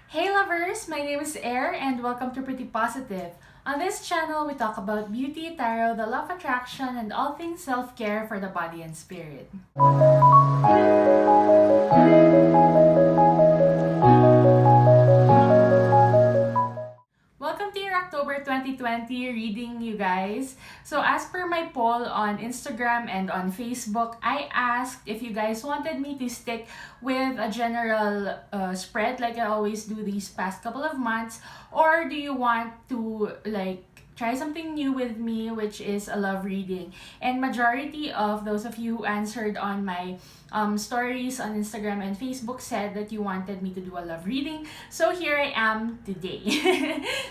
Hey lovers, my name is Air and welcome to Pretty Positive. On this channel, we talk about beauty, tarot, the law of attraction, and all things self-care for the body and spirit. Welcome to your October 2020 reading, you guys. So as per my poll on Instagram and on Facebook, I asked if you guys wanted me to stick with a general spread like I always do these past couple of months, or do you want to try something new with me, which is a love reading. And majority of those of you who answered on my stories on Instagram and Facebook said that you wanted me to do a love reading. So here I am today.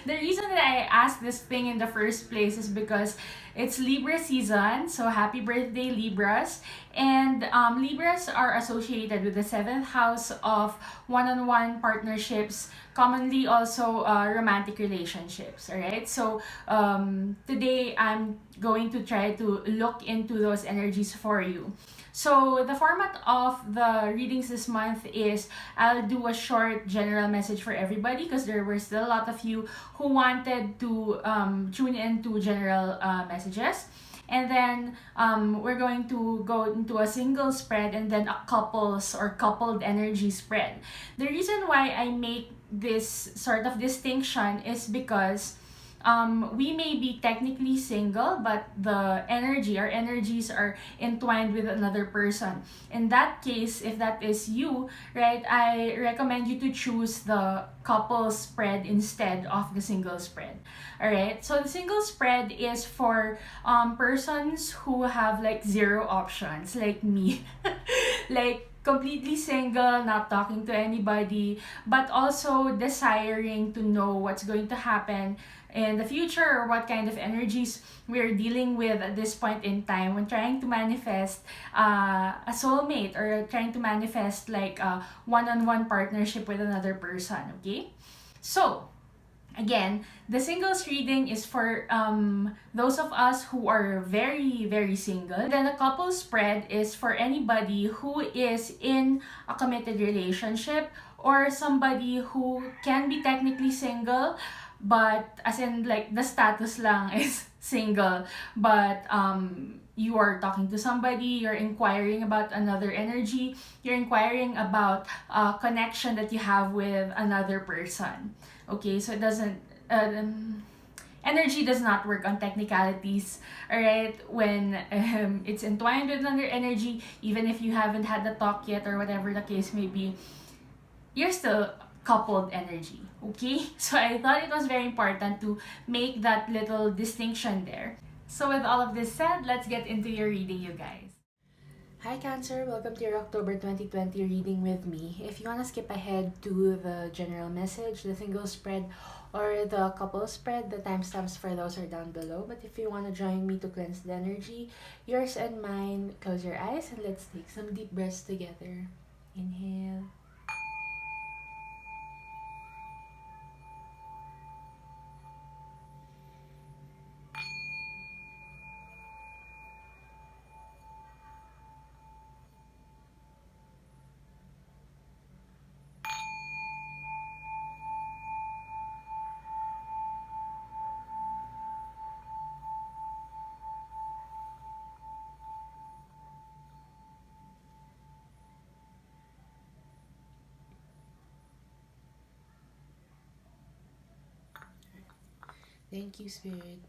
The reason that I asked this thing in the first place is because it's Libra season. So happy birthday, Libras. And Libras are associated with the 7th house of one-on-one partnerships, commonly also romantic relationships. All right. So today I'm going to try to look into those energies for you. So the format of the readings this month is I'll do a short general message for everybody because there were still a lot of you who wanted to tune into general messages. And then we're going to go into a single spread and then a couples or coupled energy spread. The reason why I make this sort of distinction is because we may be technically single, but our energies are entwined with another person. In that case, if that is you, right, I recommend you to choose the couple spread instead of the single spread. All right. So the single spread is for persons who have like zero options, like me, like completely single, not talking to anybody, but also desiring to know what's going to happen in the future or what kind of energies we're dealing with at this point in time when trying to manifest a soulmate or trying to manifest like a one-on-one partnership with another person. Okay, so again, the singles reading is for those of us who are very, very single. And then the couple spread is for anybody who is in a committed relationship or somebody who can be technically single, but as in like the status lang is single, but you are talking to somebody, you're inquiring about another energy, you're inquiring about a connection that you have with another person. Okay, so it doesn't energy does not work on technicalities. All right, when it's entwined with another energy, even if you haven't had the talk yet or whatever the case may be, you're still coupled energy. Okay, so I thought it was very important to make that little distinction there. So with all of this said, let's get into your reading, you guys. Hi Cancer, welcome to your October 2020 reading with me. If you want to skip ahead to the general message, the single spread, or the couple spread, the timestamps for those are down below. But if you want to join me to cleanse the energy, yours and mine, close your eyes and let's take some deep breaths together. Inhale. Thank you, Spirit.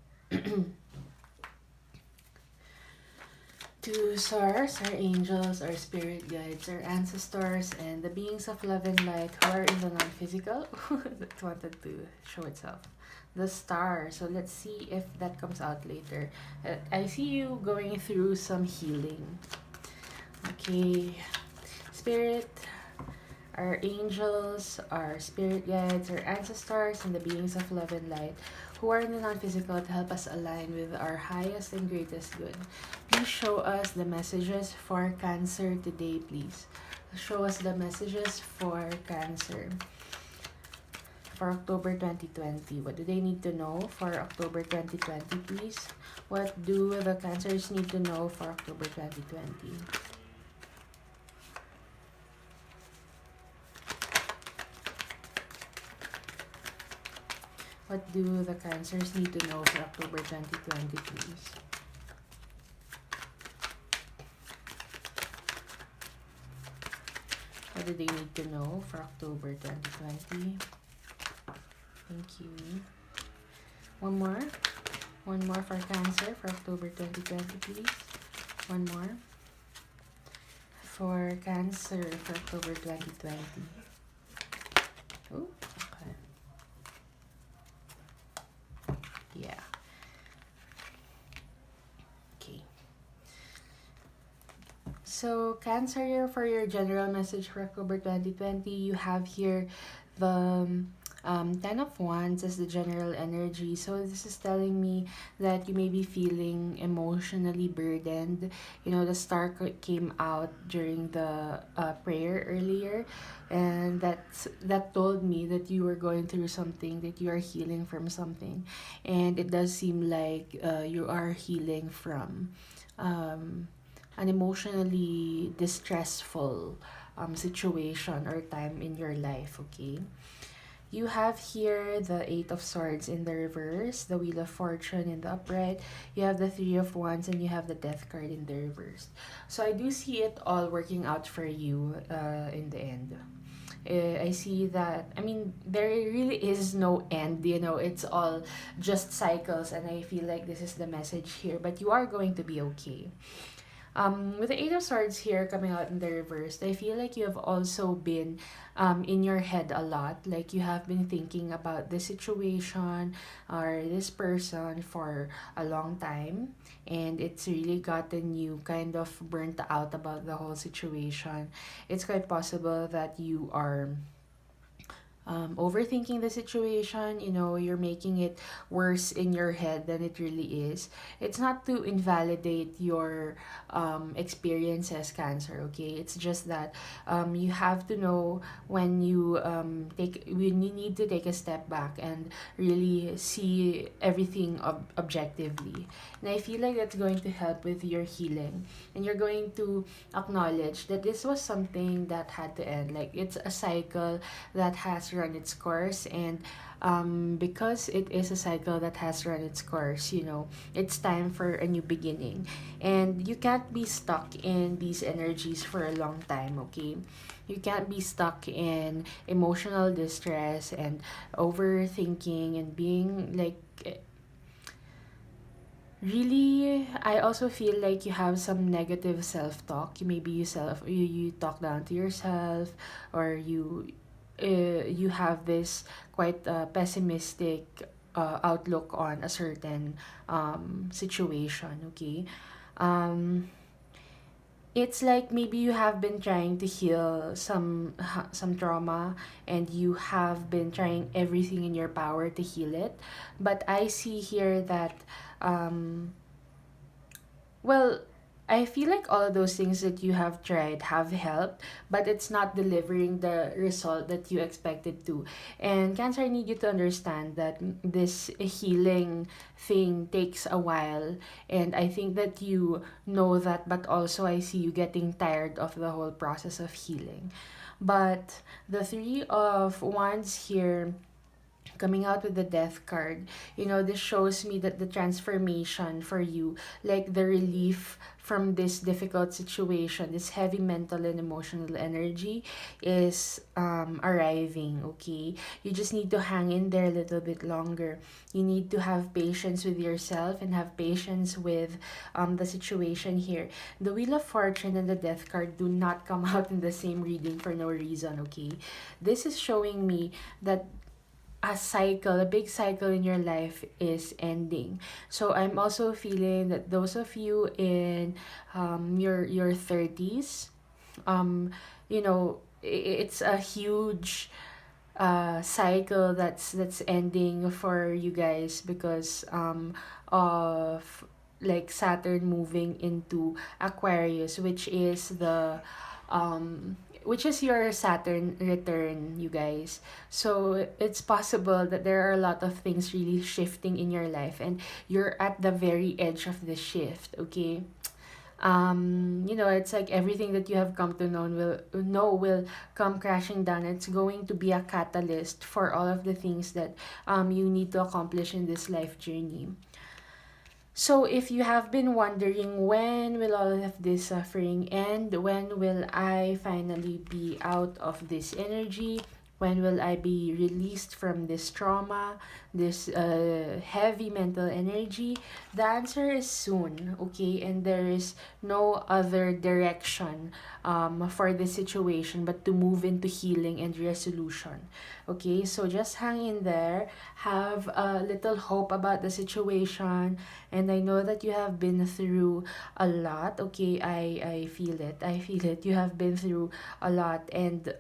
To source, our angels, our spirit guides, our ancestors, and the beings of love and light who are in the non-physical that wanted to show itself. The star. So let's see if that comes out later. I see you going through some healing. Okay. Spirit, our angels, our spirit guides, our ancestors, and the beings of love and light who are in the non-physical to help us align with our highest and greatest good. Please show us the messages for Cancer today, please. Show us the messages for Cancer for October 2020. What do they need to know for October 2020, please? What do the Cancers need to know for October 2020? What do the Cancers need to know for October 2020, please? What do they need to know for October 2020? Thank you. One more. One more for Cancer for October 2020, please. One more. For Cancer for October 2020. Oh, okay. Yeah. Okay. So, Cancer, for your general message for October 2020, you have here the Ten of Wands as the general energy. So, this is telling me that you may be feeling emotionally burdened. You know, the star came out during the prayer earlier, and that told me that you were going through something, that you are healing from something. And it does seem like you are healing from. An emotionally distressful situation or time in your life, okay? You have here the Eight of Swords in the reverse, the Wheel of Fortune in the upright, you have the Three of Wands, and you have the Death card in the reverse. So I do see it all working out for you in the end. I see that, I mean, there really is no end, you know, it's all just cycles, and I feel like this is the message here, but you are going to be okay. With the Eight of Swords here coming out in the reverse, I feel like you have also been in your head a lot. Like you have been thinking about this situation or this person for a long time. And it's really gotten you kind of burnt out about the whole situation. It's quite possible that you are overthinking the situation. You know, you're making it worse in your head than it really is. It's not to invalidate your experiences, Cancer, okay? It's just that you have to know when when you need to take a step back and really see everything objectively. And I feel like that's going to help with your healing, and you're going to acknowledge that this was something that had to end. Like it's a cycle that has run its course, and because it is a cycle that has run its course, you know, it's time for a new beginning, and you can't be stuck in these energies for a long time, okay? You can't be stuck in emotional distress and overthinking and being like really. I also feel like you have some negative self-talk. Maybe you talk down to yourself, or you have this quite pessimistic outlook on a certain situation, okay? um it's like maybe you have been trying to heal some trauma, and you have been trying everything in your power to heal it, but I see here that um well, I feel like all of those things that you have tried have helped, but it's not delivering the result that you expected to. And Cancer, I need you to understand that this healing thing takes a while. And I think that you know that, but also I see you getting tired of the whole process of healing. But the Three of Wands here coming out with the Death card, you know, this shows me that the transformation for you, like the relief from this difficult situation, this heavy mental and emotional energy is arriving, okay? You just need to hang in there a little bit longer. You need to have patience with yourself and have patience with the situation here. The Wheel of Fortune and the Death card do not come out in the same reading for no reason, okay? This is showing me that a big cycle in your life is ending. So I'm also feeling that those of you in your 30s, um you know, it's a huge cycle that's ending for you guys because of like Saturn moving into Aquarius, which is your Saturn return, you guys. So it's possible that there are a lot of things really shifting in your life, and you're at the very edge of the shift, okay? It's like everything that you have come to know will come crashing down. It's going to be a catalyst for all of the things that you need to accomplish in this life journey. So if you have been wondering, when will all of this suffering end? When will I finally be out of this energy? When will I be released from this trauma, this heavy mental energy? The answer is soon, okay? And there is no other direction for this situation but to move into healing and resolution. Okay, so just hang in there, have a little hope about the situation, and I know that you have been through a lot. Okay, I feel it. I feel it. You have been through a lot, and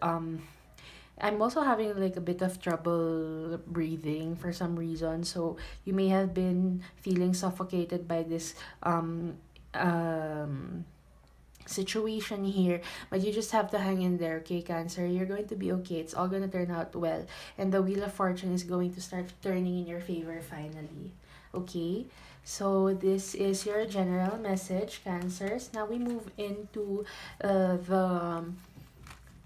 I'm also having like a bit of trouble breathing for some reason. So you may have been feeling suffocated by this um situation here, but you just have to hang in there. Okay, Cancer, you're going to be okay. It's all going to turn out well, and the wheel of fortune is going to start turning in your favor finally. Okay, so this is your general message, Cancers. Now we move into the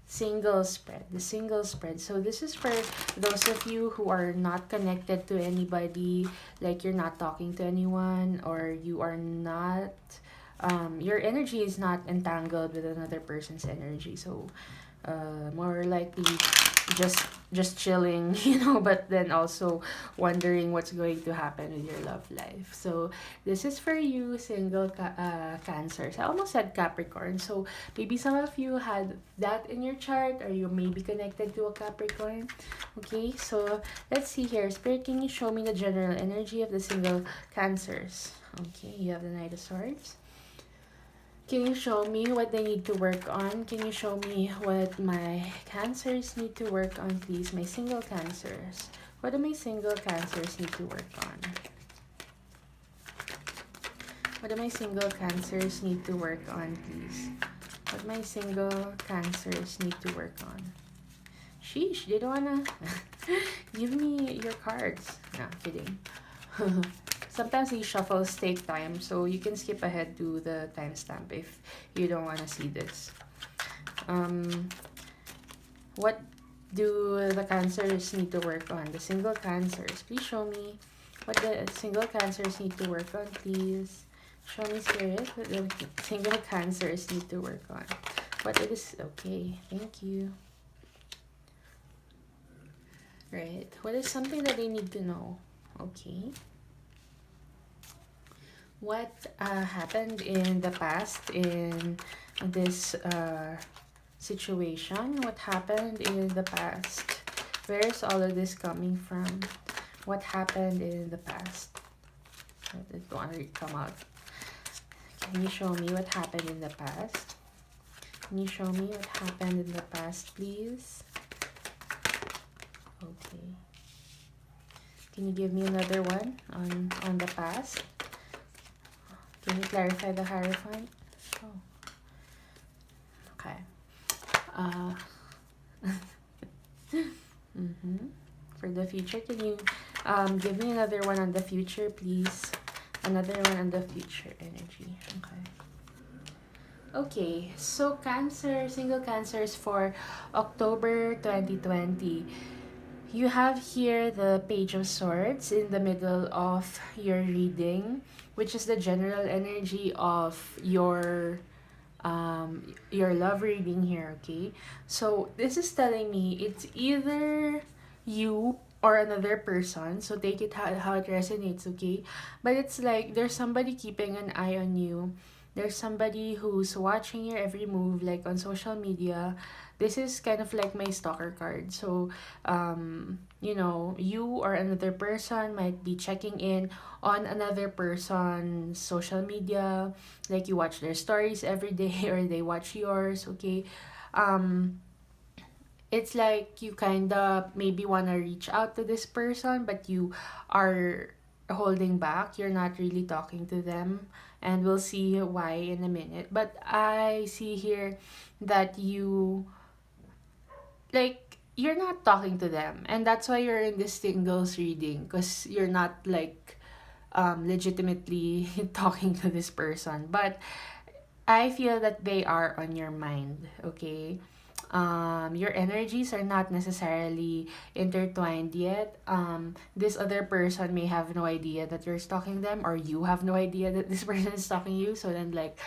single spread. So this is for those of you who are not connected to anybody, like you're not talking to anyone, or you are not your energy is not entangled with another person's energy. So more likely just chilling, but then also wondering what's going to happen with your love life. So this is for you, single Cancers. I almost said Capricorn. So maybe some of you had that in your chart, or you may be connected to a Capricorn. Okay, so let's see here. Spirit, can you show me the general energy of the single Cancers? Okay, you have the Knight of Swords. Can you show me what they need to work on? Can you show me what my Cancers need to work on, please? My single Cancers. What do my single Cancers need to work on? What do my single Cancers need to work on, please? What my single Cancers need to work on? Sheesh, they don't wanna give me your cards. No, kidding. Sometimes these shuffles take time, so you can skip ahead to the timestamp if you don't want to see this. What do the Cancers need to work on? The single Cancers. Please show me what the single Cancers need to work on, please. Show me, Spirit, what the single Cancers need to work on. What it is. Okay, thank you. Right. What is something that they need to know? Okay. What happened in the past in this situation? What happened in the past? Where is all of this coming from? What happened in the past? I don't want to come out. Can you show me what happened in the past? Can you show me what happened in the past, please? Okay. Can you give me another one on the past? Can you clarify the Hierophant? Oh. Okay. For the future, can you give me another one on the future, please? Another one on the future energy. Okay. Okay, so Cancer, single Cancers for October 2020. You have here the Page of Swords in the middle of your reading, which is the general energy of your love reading here. Okay, so this is telling me it's either you or another person, so take it how it resonates. Okay, but it's like there's somebody keeping an eye on you. There's somebody who's watching your every move, like on social media. This is kind of like my stalker card. So you or another person might be checking in on another person's social media, like you watch their stories every day or they watch yours. Okay, it's like you kind of maybe want to reach out to this person, but you are holding back. You're not really talking to them, and we'll see why in a minute. But I see here that you're not talking to them, and that's why you're in this singles reading, because you're not like legitimately talking to this person. But I feel that they are on your mind, okay? Your energies are not necessarily intertwined yet. This other person may have no idea that you're stalking them, or you have no idea that this person is stalking you. So then, like,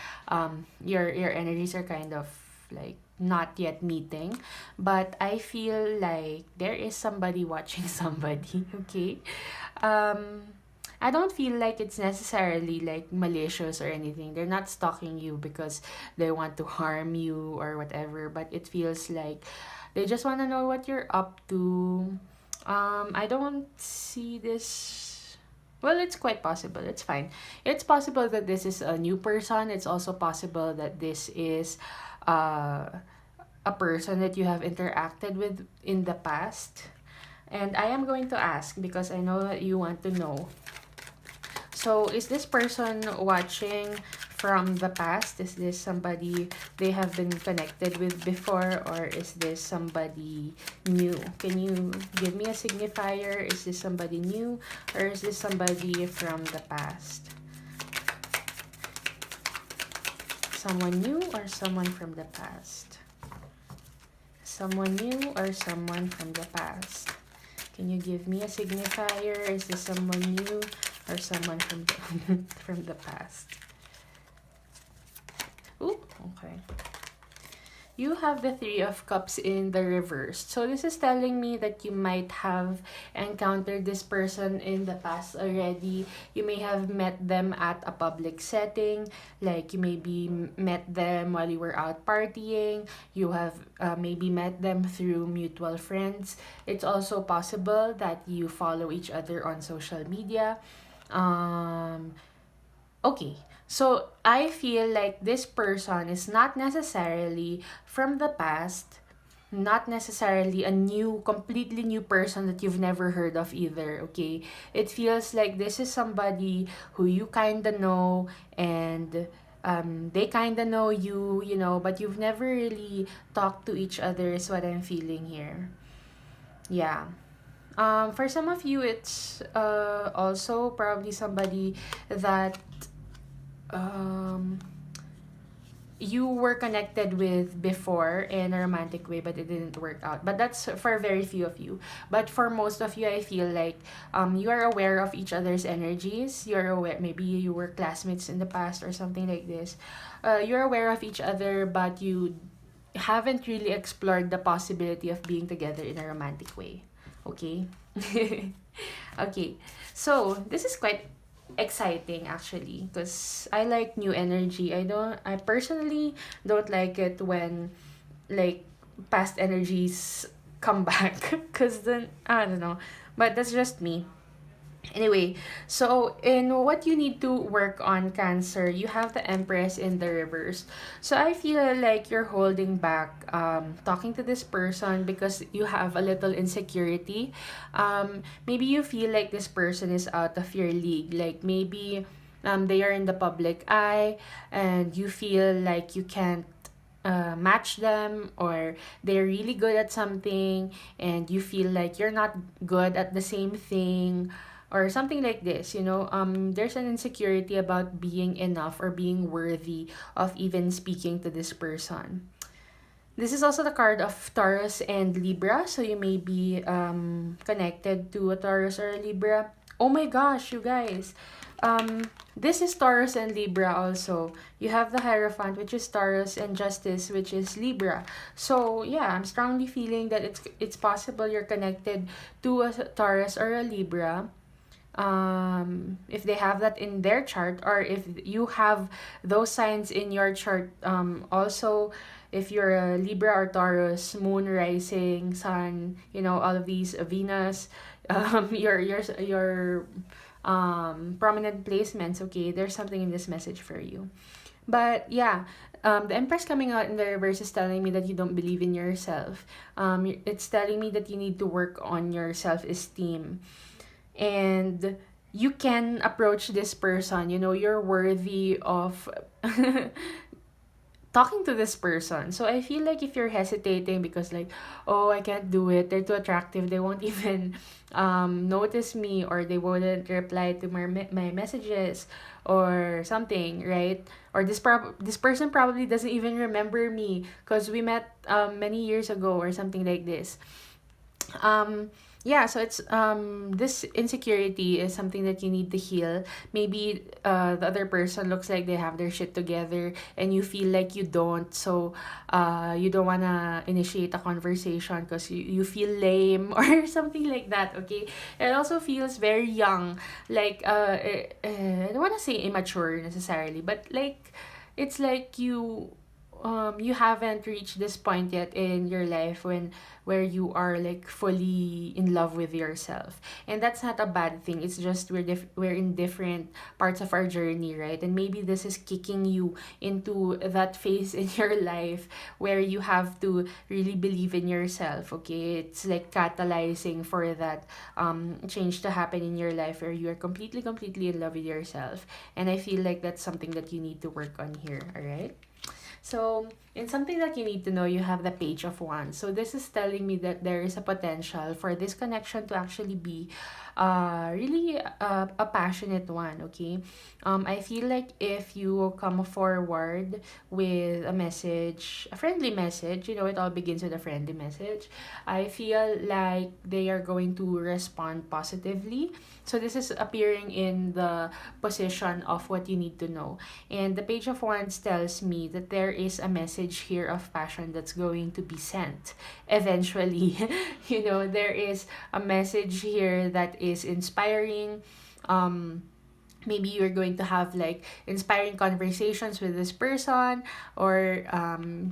your energies are kind of like not yet meeting. But I feel like there is somebody watching somebody. Okay, um, I don't feel like it's necessarily like malicious or anything. They're not stalking you because they want to harm you or whatever, but it feels like they just want to know what you're up to. I don't see this. Well, it's quite possible. It's fine. It's possible that this is a new person. It's also possible that this is uh, a person that you have interacted with in the past. And I am going to ask because I know that you want to know. So, is this person watching from the past? Is this somebody they have been connected with before, or is this somebody new? Can you give me a signifier? Is this somebody new, or is this somebody from the past? Someone new or someone from the past? Someone new or someone from the past? Can you give me a signifier? Is this someone new or someone from the from the past? Ooh, okay. You have the Three of Cups in the reverse. So this is telling me that you might have encountered this person in the past already. You may have met them at a public setting. Like you maybe met them while you were out partying. You have maybe met them through mutual friends. It's also possible that you follow each other on social media. Um, Okay, so I feel like this person is not necessarily from the past, not necessarily a new, completely new person that you've never heard of either, okay? It feels like this is somebody who you kind of know and they kind of know you, you know, but you've never really talked to each other, is what I'm feeling here. Yeah. For some of you, it's also probably somebody that um you were connected with before in a romantic way, but it didn't work out. But that's for very few of you. But for most of you, I feel like you are aware of each other's energies. You're aware, maybe you were classmates in the past or something like this. You're aware of each other, but you haven't really explored the possibility of being together in a romantic way. Okay? Okay. So, this is quite exciting actually because I like new energy. I personally don't like it when like past energies come back because then I don't know. But that's just me. Anyway, so in what you need to work on, Cancer, you have the Empress in the reverse. So I feel like you're holding back talking to this person because you have a little insecurity. Maybe you feel like this person is out of your league. Like maybe they are in the public eye and you feel like you can't match them, or they're really good at something and you feel like you're not good at the same thing, or something like this, you know. There's an insecurity about being enough or being worthy of even speaking to this person. This is also the card of Taurus and Libra, so you may be connected to a Taurus or a Libra. Oh my gosh, you guys. This is Taurus and Libra also. You have the Hierophant, which is Taurus, and Justice, which is Libra. So yeah, I'm strongly feeling that it's possible you're connected to a Taurus or a Libra, if they have that in their chart, or if you have those signs in your chart. Also, if you're a Libra or Taurus, Moon, Rising, Sun, you know, all of these, Venus, your prominent placements, okay, there's something in this message for you. But yeah, the Empress coming out in the reverse is telling me that you don't believe in yourself. It's telling me that you need to work on your self-esteem, and you can approach this person, you know, you're worthy of talking to this person. So I feel like if you're hesitating because like, oh, I can't do it, they're too attractive, they won't even notice me, or they wouldn't reply to my messages or something, right? Or this person probably doesn't even remember me because we met many years ago or something like this. um yeah, so it's this insecurity is something that you need to heal. Maybe the other person looks like they have their shit together and you feel like you don't, so you don't want to initiate a conversation because you feel lame or something like that. Okay, it also feels very young, like I don't want to say immature necessarily, but like it's like you haven't reached this point yet in your life when where you are like fully in love with yourself, and that's not a bad thing. It's just we're in different parts of our journey, right? And maybe this is kicking you into that phase in your life where you have to really believe in yourself. Okay, it's like catalyzing for that change to happen in your life where you are completely in love with yourself. And I feel like that's something that you need to work on here. All right. So, in something that you need to know, you have the Page of Wands. So, this is telling me that there is a potential for this connection to actually be really a passionate one, okay? I feel like if you come forward with a message, a friendly message, it all begins with a friendly message. I feel like they are going to respond positively. So, this is appearing in the position of what you need to know. And the Page of Wands tells me that there is a message here of passion that's going to be sent eventually. There is a message here that is inspiring. Um, Maybe you're going to have like inspiring conversations with this person, or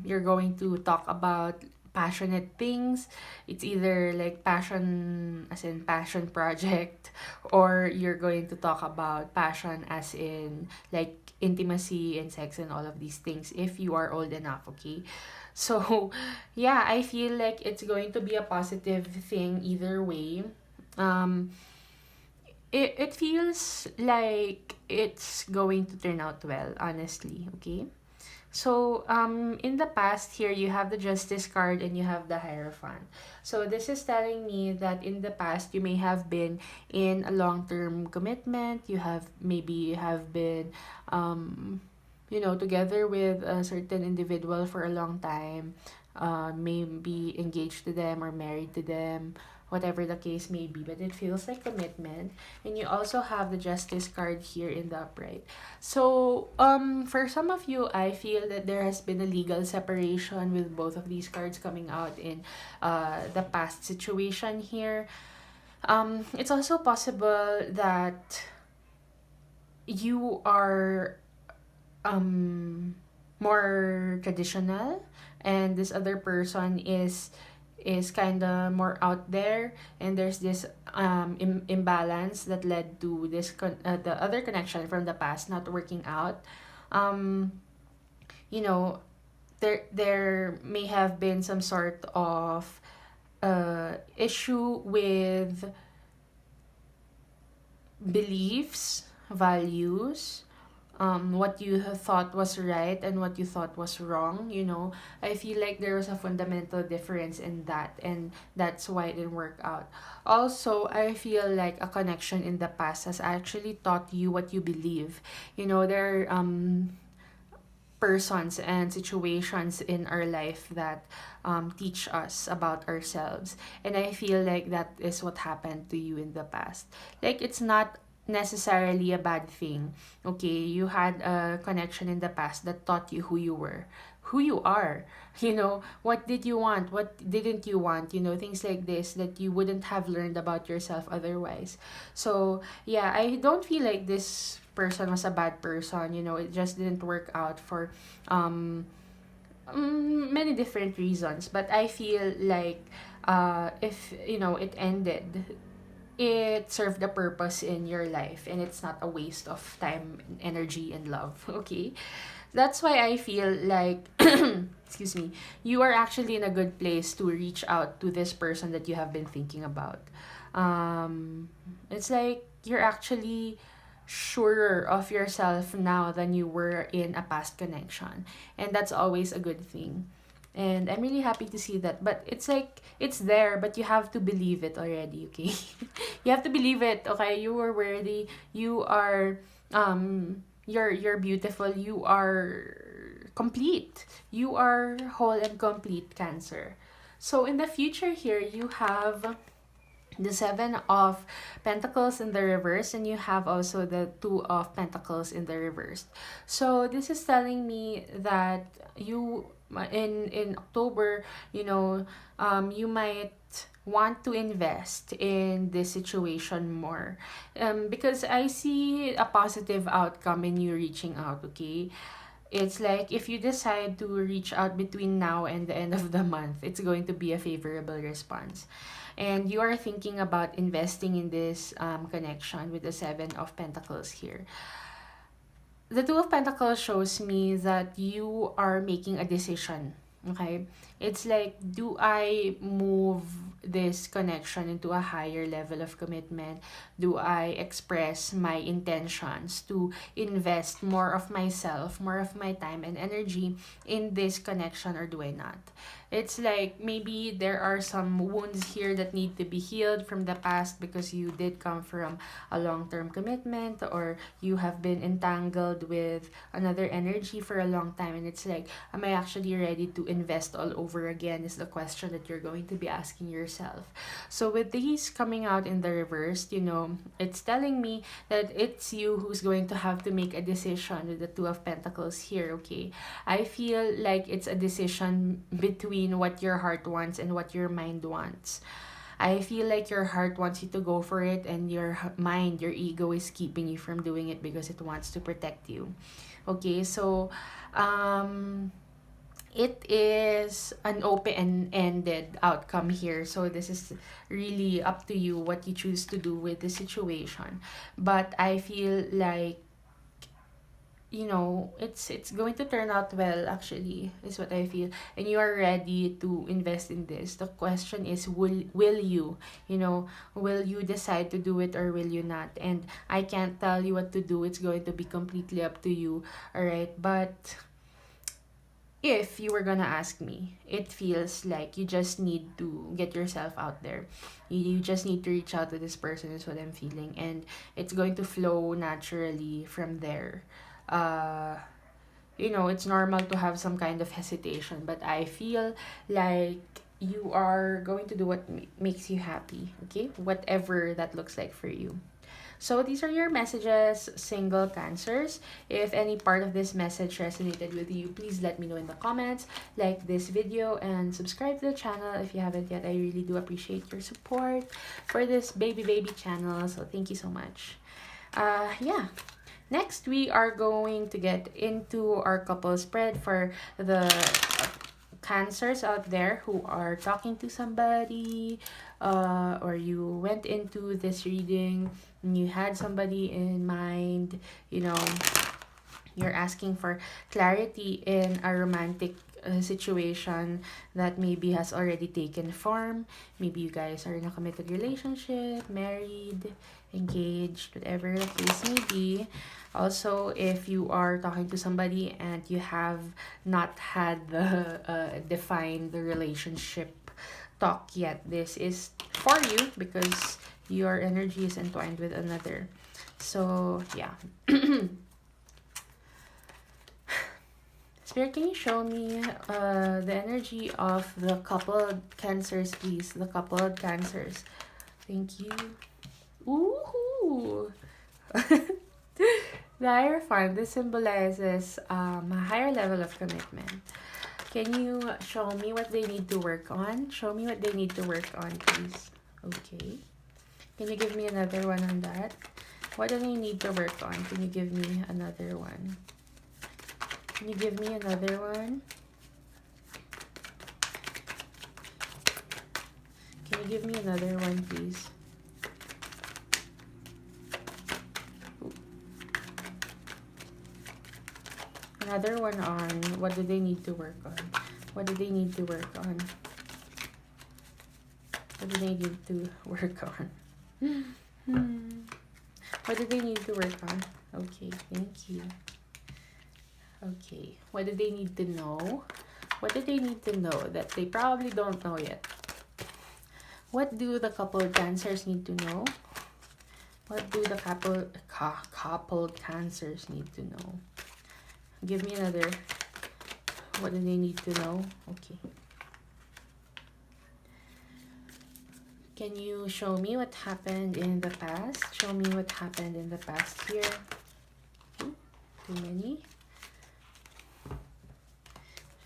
you're going to talk about passionate things. It's either like passion as in passion project, or you're going to talk about passion as in like intimacy and sex and all of these things if you are old enough. Okay, so yeah, I feel like it's going to be a positive thing either way. um it feels like it's going to turn out well, honestly. Okay, so in the past, here you have the Justice card and you have the Hierophant. So this is telling me that in the past you may have been in a long-term commitment. You have been together with a certain individual for a long time. Maybe engaged to them or married to them, whatever the case may be, but it feels like commitment. And you also have the Justice card here in the upright. So, for some of you, I feel that there has been a legal separation with both of these cards coming out in the past situation here. It's also possible that you are more traditional, and this other person is kind of more out there, and there's this imbalance that led to the other connection from the past not working out. um you know there may have been some sort of issue with beliefs, values, what you thought was right and what you thought was wrong. I feel like there was a fundamental difference in that, and that's why it didn't work out. Also, I feel like a connection in the past has actually taught you what you believe. There are persons and situations in our life that teach us about ourselves. And I feel like that is what happened to you in the past. Like, it's not necessarily a bad thing. Okay, you had a connection in the past that taught you who you were, who you are. What did you want? What didn't you want? Things like this that you wouldn't have learned about yourself otherwise. So, yeah, I don't feel like this person was a bad person. It just didn't work out for um many different reasons. But I feel like if it ended, it served a purpose in your life, and it's not a waste of time, energy, and love. Okay, that's why I feel like excuse me, you are actually in a good place to reach out to this person that you have been thinking about. It's like you're actually surer of yourself now than you were in a past connection. And that's always a good thing. And I'm really happy to see that. But it's like, it's there, but you have to believe it already, okay? You have to believe it, okay? You are worthy. You are, you're beautiful. You are complete. You are whole and complete, Cancer. So in the future here, you have the Seven of Pentacles in the reverse, and you have also the Two of Pentacles in the reverse. So this is telling me that you, in October, you might want to invest in this situation more, because I see a positive outcome in you reaching out, okay? It's like if you decide to reach out between now and the end of the month, it's going to be a favorable response. And you are thinking about investing in this connection with the Seven of Pentacles here. The Two of Pentacles shows me that you are making a decision. Okay? It's like, do I move this connection into a higher level of commitment? Do I express my intentions to invest more of myself, more of my time and energy in this connection, or do I not? It's like maybe there are some wounds here that need to be healed from the past because you did come from a long-term commitment, or you have been entangled with another energy for a long time, and it's like, am I actually ready to invest all over again, is the question that you're going to be asking yourself. So with these coming out in the reverse, it's telling me that it's you who's going to have to make a decision with the Two of Pentacles here, okay? I feel like it's a decision between what your heart wants and what your mind wants. I feel like your heart wants you to go for it, and your mind, your ego, is keeping you from doing it because it wants to protect you. Okay, so it is an open-ended outcome here. So this is really up to you what you choose to do with the situation. But I feel like, it's going to turn out well, actually, is what I feel. And you are ready to invest in this. The question is, will you, will you decide to do it, or will you not? And I can't tell you what to do. It's going to be completely up to you. All right, but if you were gonna ask me, it feels like you just need to get yourself out there. You just need to reach out to this person, is what I'm feeling. And it's going to flow naturally from there. uh it's normal to have some kind of hesitation, but I feel like you are going to do what makes you happy, okay? Whatever that looks like for you. So these are your messages, single Cancers. If any part of this message resonated with you, please let me know in the comments. Like this video and subscribe to the channel if you haven't yet. I really do appreciate your support for this baby channel. So thank you so much. Yeah. Next, we are going to get into our couple spread for the Cancers out there who are talking to somebody, or you went into this reading and you had somebody in mind, you're asking for clarity in a romantic situation that maybe has already taken form. Maybe you guys are in a committed relationship, married, engaged, whatever the case may be. Also, if you are talking to somebody and you have not had the defined the relationship talk yet, this is for you because your energy is entwined with another. So yeah. Spirit, can you show me the energy of the coupled Cancers, please? The coupled Cancers. Thank you. Ooh. The Hierophant, this symbolizes a higher level of commitment. Can you show me what they need to work on? Show me what they need to work on, please. Okay. Can you give me another one on that? What do they need to work on? Can you give me another one? Can you give me another one? Can you give me another one, please? Another one on what do they need to work on? What do they need to work on? What do they need to work on? What do they need to work on? Okay, thank you. Okay, what do they need to know? What do they need to know that they probably don't know yet? What do the coupled cancers need to know? What do the coupled cancers need to know? Give me another. What do they need to know? Okay. Can you show me what happened in the past? Show me what happened in the past here. Too many.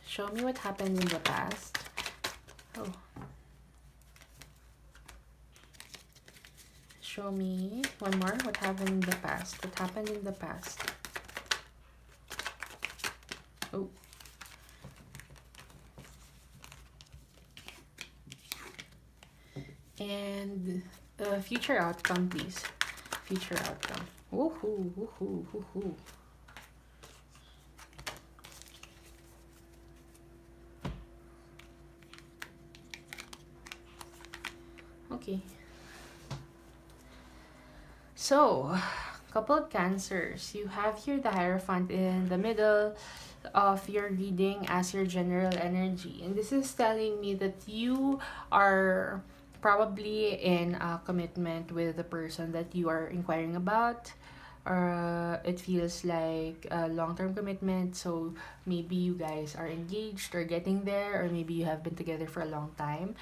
Show me what happened in the past. Oh. Show me one more. What happened in the past? What happened in the past? Oh. And future outcome, please. Future outcome. Woohoo, woohoo, woohoo. Okay. So, coupled cancers. You have here the Hierophant in the middle of your reading as your general energy. And this is telling me that you are probably in a commitment with the person that you are inquiring about. Or it feels like a long-term commitment, so maybe you guys are engaged or getting there, or maybe you have been together for a long time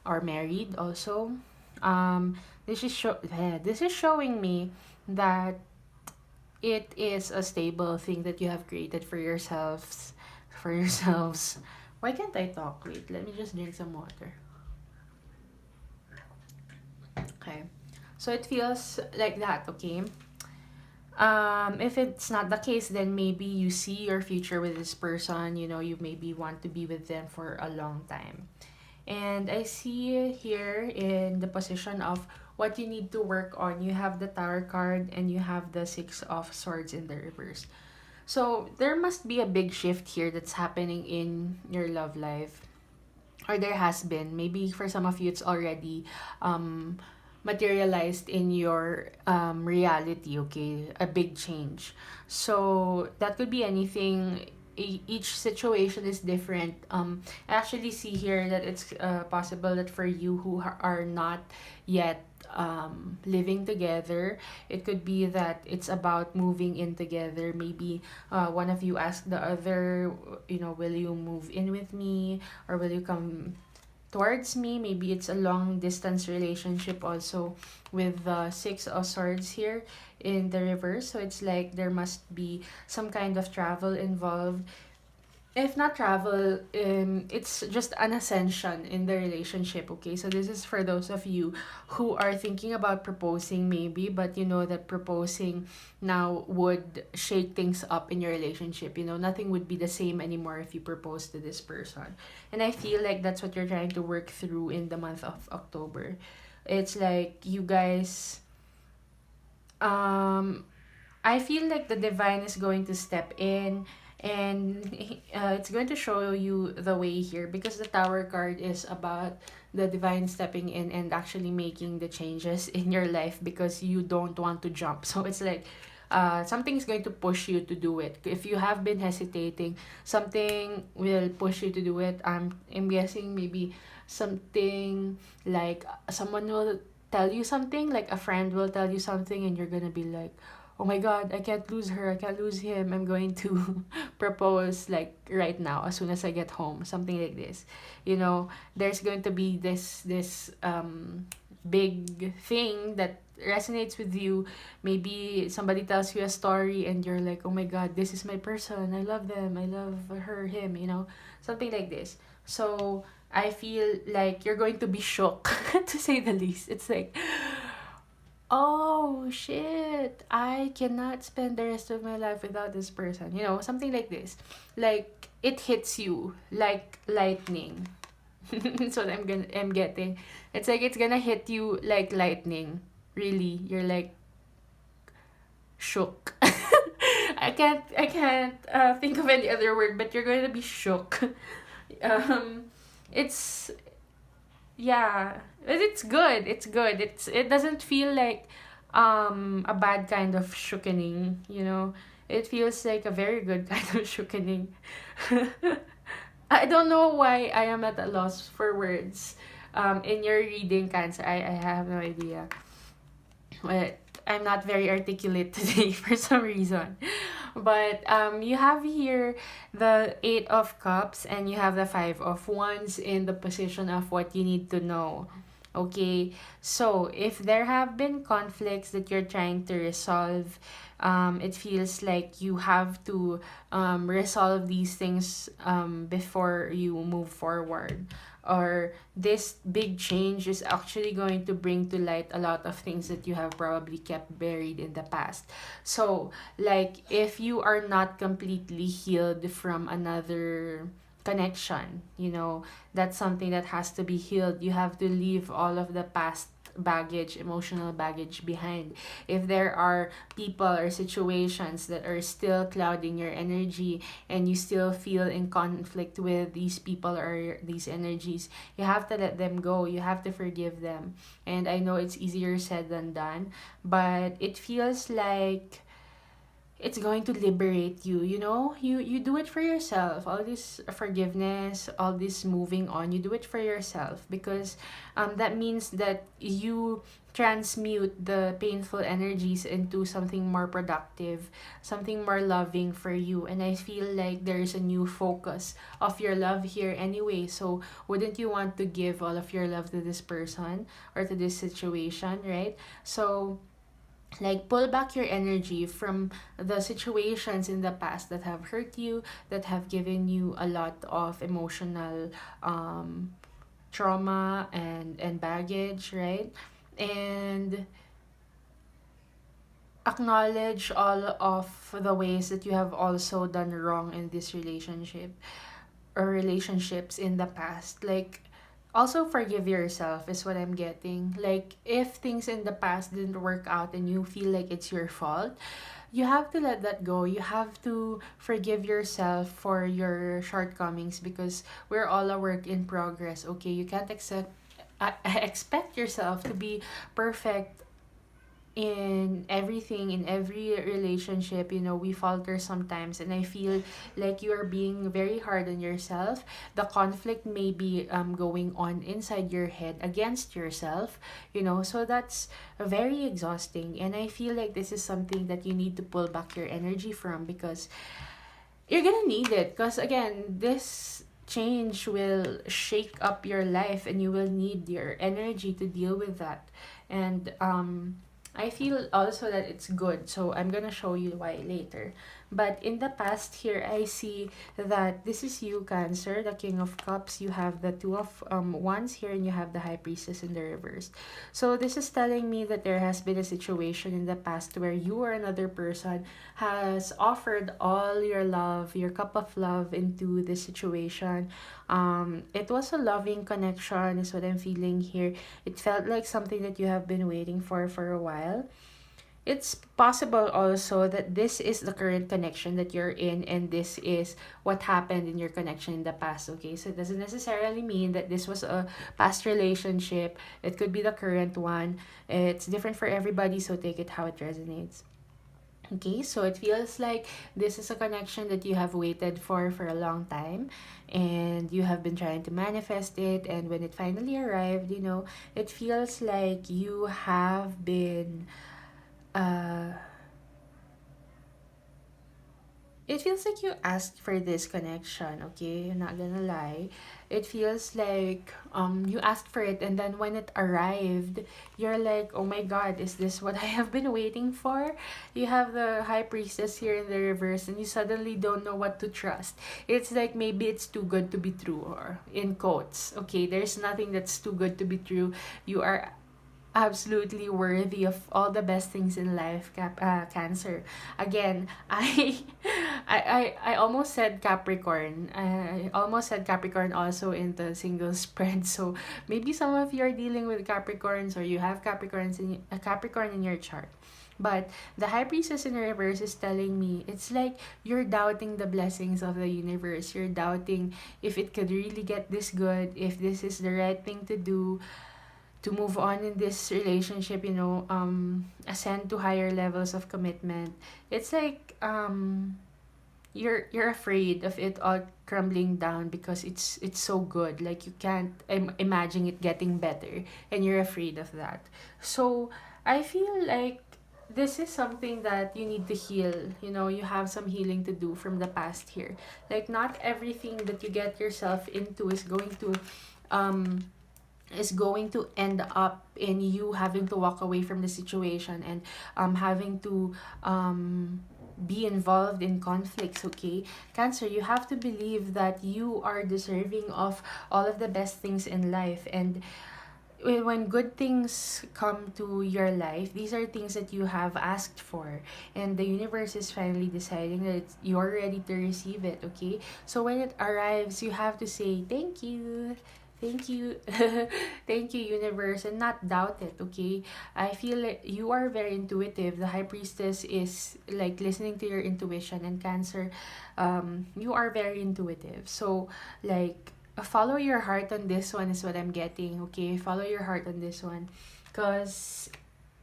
or married also. um this is showing me that it is a stable thing that you have created for yourselves. Why can't I talk? Wait, let me just drink some water. Okay, so it feels like that. Okay, if it's not the case, then maybe you see your future with this person. You maybe want to be with them for a long time. And I see here in the position of what you need to work on, you have the Tower card and you have the Six of Swords in the reverse. So there must be a big shift here that's happening in your love life. Or there has been. Maybe for some of you, it's already materialized in your reality, okay? A big change. So that could be anything. Each situation is different. I actually see here that it's possible that for you who are not yet living together, it could be that it's about moving in together. Maybe one of you ask the other, will you move in with me, or will you come towards me? Maybe it's a long distance relationship also, with the Six of Swords here in the reverse. So it's like there must be some kind of travel involved. If not travel, it's just an ascension in the relationship. Okay, so this is for those of you who are thinking about proposing, maybe, but you know that proposing now would shake things up in your relationship. Nothing would be the same anymore if you propose to this person. And I feel like that's what you're trying to work through in the month of October. It's like you guys, I feel like the divine is going to step in, and it's going to show you the way here, because the Tower card is about the divine stepping in and actually making the changes in your life, because you don't want to jump. So it's like something's going to push you to do it. If you have been hesitating, something will push you to do it. I'm guessing maybe something like someone will tell you something, like a friend will tell you something, and you're gonna be like, oh my god, I can't lose her, I can't lose him, I'm going to propose like right now as soon as I get home, something like this. There's going to be this big thing that resonates with you. Maybe somebody tells you a story and you're like, oh my god, this is my person, I love them, I love her, him, something like this. So I feel like you're going to be shocked to say the least. It's like, oh shit, I cannot spend the rest of my life without this person, something like this. Like it hits you like lightning. That's what I'm getting. It's like it's gonna hit you like lightning. Really, you're like shook. I can't think of any other word, but you're going to be shook. um it's Yeah, but it's good. It doesn't feel like a bad kind of shookening, you know. It feels like a very good kind of shookening. I don't know why I am at a loss for words. In your reading, Cancer, I have no idea. But I'm not very articulate today for some reason. But you have here the Eight of Cups and you have the Five of Wands in the position of what you need to know. Okay, so if there have been conflicts that you're trying to resolve, it feels like you have to resolve these things before you move forward. Or this big change is actually going to bring to light a lot of things that you have probably kept buried in the past. So, like, if you are not completely healed from another connection, you know, that's something that has to be healed. You have to leave all of the past baggage, emotional baggage behind. If there are people or situations that are still clouding your energy and you still feel in conflict with these people or these energies, you have to let them go. You have to forgive them. And I know it's easier said than done, but it feels like it's going to liberate you, you know. You do it for yourself. All this forgiveness, all this moving on, you do it for yourself, because that means that you transmute the painful energies into something more productive, something more loving for you. And I feel like there's a new focus of your love here anyway. So wouldn't you want to give all of your love to this person or to this situation, right? So, like, pull back your energy from the situations in the past that have hurt you, that have given you a lot of emotional um trauma and baggage, right? And acknowledge all of the ways that you have also done wrong in this relationship or relationships in the past. Like, also forgive yourself is what I'm getting. Like, if things in the past didn't work out and you feel like it's your fault, you have to let that go. You have to forgive yourself for your shortcomings, because we're all a work in progress. Okay, you can't expect yourself to be perfect in everything, in every relationship. You know, we falter sometimes, and I feel like you are being very hard on yourself. The conflict may be going on inside your head against yourself, you know. So that's very exhausting, and I feel like this is something that you need to pull back your energy from, because you're gonna need it. Because again, this change will shake up your life and you will need your energy to deal with that. And I feel also that it's good, so I'm gonna show you why later. But in the past here, I see that this is you, Cancer, the King of Cups. You have the Two of Wands here, and you have the High Priestess in the reverse. So this is telling me that there has been a situation in the past where you or another person has offered all your love, your cup of love, into this situation. It was a loving connection, is what I'm feeling here. It felt like something that you have been waiting for a while. It's possible also that this is the current connection that you're in, and this is what happened in your connection in the past. Okay, so it doesn't necessarily mean that this was a past relationship. It could be the current one. It's different for everybody, so take it how it resonates. Okay, so it feels like this is a connection that you have waited for a long time, and you have been trying to manifest it. And when it finally arrived, you know, it feels like you have been uh it feels like you asked for this connection. Okay, I'm not gonna lie. It feels like you asked for it, and then when it arrived, you're like, oh my god, is this what I have been waiting for? You have the High Priestess here in the reverse, and you suddenly don't know what to trust. It's like maybe it's too good to be true, or in quotes. Okay, there's nothing that's too good to be true. You are absolutely worthy of all the best things in life, Cancer. Again, I almost said Capricorn. I almost said Capricorn also in the single spread. So maybe some of you are dealing with Capricorns, or you have Capricorns in a Capricorn in your chart. But the High Priestess in reverse is telling me it's like you're doubting the blessings of the universe. You're doubting if it could really get this good, if this is the right thing to move on in this relationship, ascend to higher levels of commitment. It's like you're afraid of it all crumbling down because it's so good, like you can't imagine it getting better, and you're afraid of that. So I feel like this is something that you need to heal. You have some healing to do from the past here. Like, not everything that you get yourself into um is going to end up in you having to walk away from the situation, and having to be involved in conflicts. Okay, Cancer, you have to believe that you are deserving of all of the best things in life. And when good things come to your life, these are things that you have asked for, and the universe is finally deciding that you're ready to receive it. Okay, so when it arrives, you have to say thank you. Thank you. Thank you, universe, and not doubt it. Okay, I feel like you are very intuitive. The high priestess is like listening to your intuition, and Cancer, you are very intuitive. So, like, follow your heart on this one is what I'm getting. Okay, follow your heart on this one, because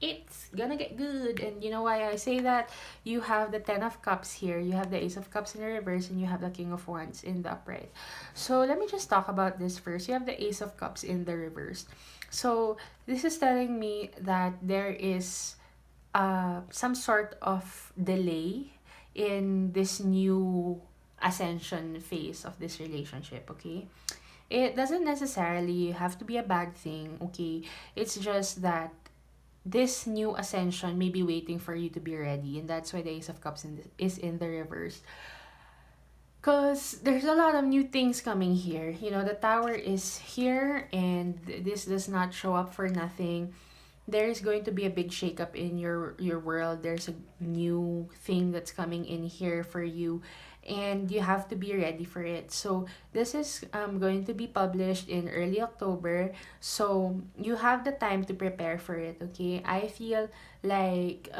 it's gonna get good. And you know why I say that? You have the 10 of cups here, you have the Ace of Cups in the reverse, and you have the King of Wands in the upright. So let me just talk about this first. You have the Ace of Cups in the reverse. So this is telling me that there is some sort of delay in this new ascension phase of this relationship. Okay, it doesn't necessarily have to be a bad thing. Okay, it's just that this new ascension may be waiting for you to be ready, and that's why the Ace of Cups is in the reverse. Because there's a lot of new things coming here. The Tower is here, and this does not show up for nothing. There is going to be a big shakeup in your world. There's a new thing that's coming in here for you, and you have to be ready for it. So this is going to be published in early October, so you have the time to prepare for it. Okay, I feel like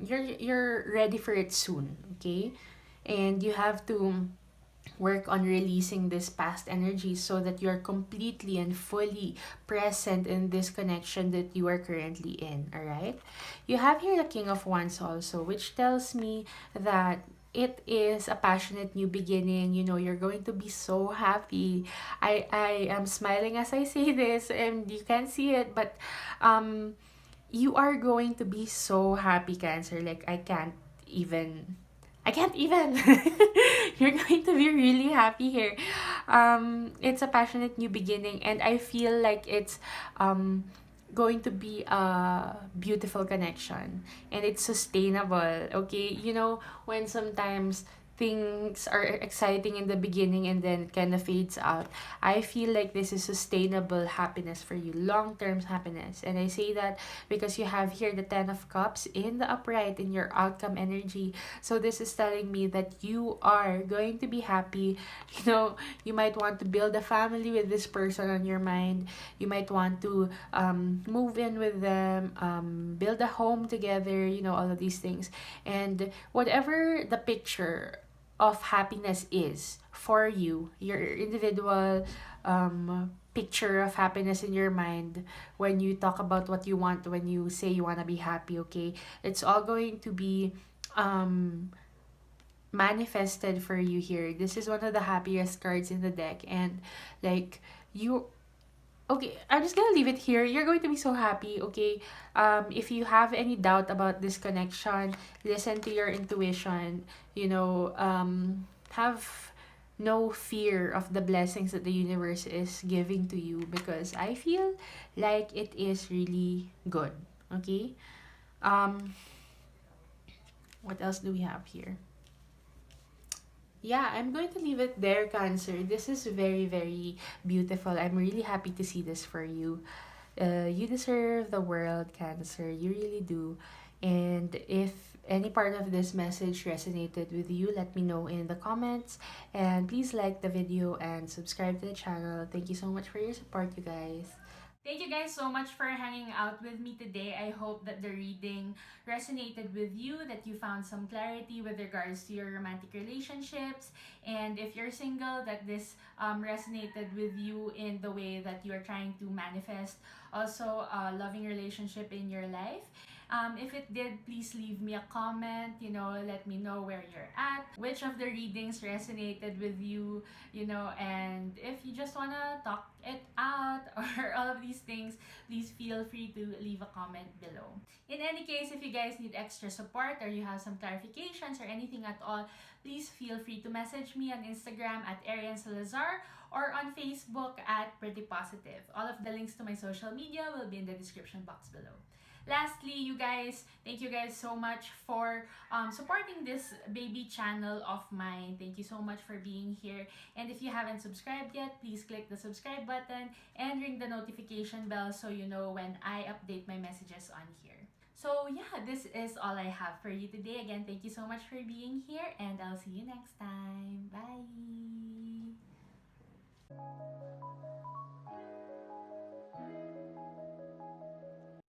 you're ready for it soon. Okay, and you have to work on releasing this past energy so that you're completely and fully present in this connection that you are currently in. All right, you have here the King of Wands also, which tells me that it is a passionate new beginning. You're going to be so happy. I am smiling as I say this, and you can't see it, but you are going to be so happy, Cancer. Like, I can't even. You're going to be really happy here. It's a passionate new beginning, and I feel like it's going to be a beautiful connection, and it's sustainable. Okay, when sometimes things are exciting in the beginning and then it kind of fades out. I feel like this is sustainable happiness for you, long-term happiness. And I say that because you have here the 10 of Cups in the upright in your outcome energy. So this is telling me that you are going to be happy. You might want to build a family with this person on your mind. You might want to move in with them, build a home together, all of these things. And whatever the picture of happiness is for you, your individual picture of happiness in your mind, when you talk about what you want, when you say you want to be happy. Okay, it's all going to be manifested for you here. This is one of the happiest cards in the deck, and like, you okay, I'm just gonna leave it here. You're going to be so happy. Okay, if you have any doubt about this connection, listen to your intuition. Have no fear of the blessings that the universe is giving to you, because I feel like it is really good. Okay, what else do we have here? Yeah, I'm going to leave it there, Cancer. This is very, very beautiful. I'm really happy to see this for you. You deserve the world, Cancer. You really do. And if any part of this message resonated with you, let me know in the comments. And please like the video and subscribe to the channel. Thank you so much for your support, you guys. Thank you guys so much for hanging out with me today. I hope that the reading resonated with you, that you found some clarity with regards to your romantic relationships. And if you're single, that this resonated with you in the way that you are trying to manifest also a loving relationship in your life. If it did, please leave me a comment, let me know where you're at, which of the readings resonated with you, and if you just wanna talk it out or all of these things, please feel free to leave a comment below. In any case, if you guys need extra support or you have some clarifications or anything at all, please feel free to message me on Instagram at Arian Salazar or on Facebook at Pretty Positive. All of the links to my social media will be in the description box below. Lastly, you guys, thank you guys so much for supporting this baby channel of mine. Thank you so much for being here. And if you haven't subscribed yet, please click the subscribe button and ring the notification bell so you know when I update my messages on here. So yeah, this is all I have for you today. Again, thank you so much for being here and I'll see you next time. Bye!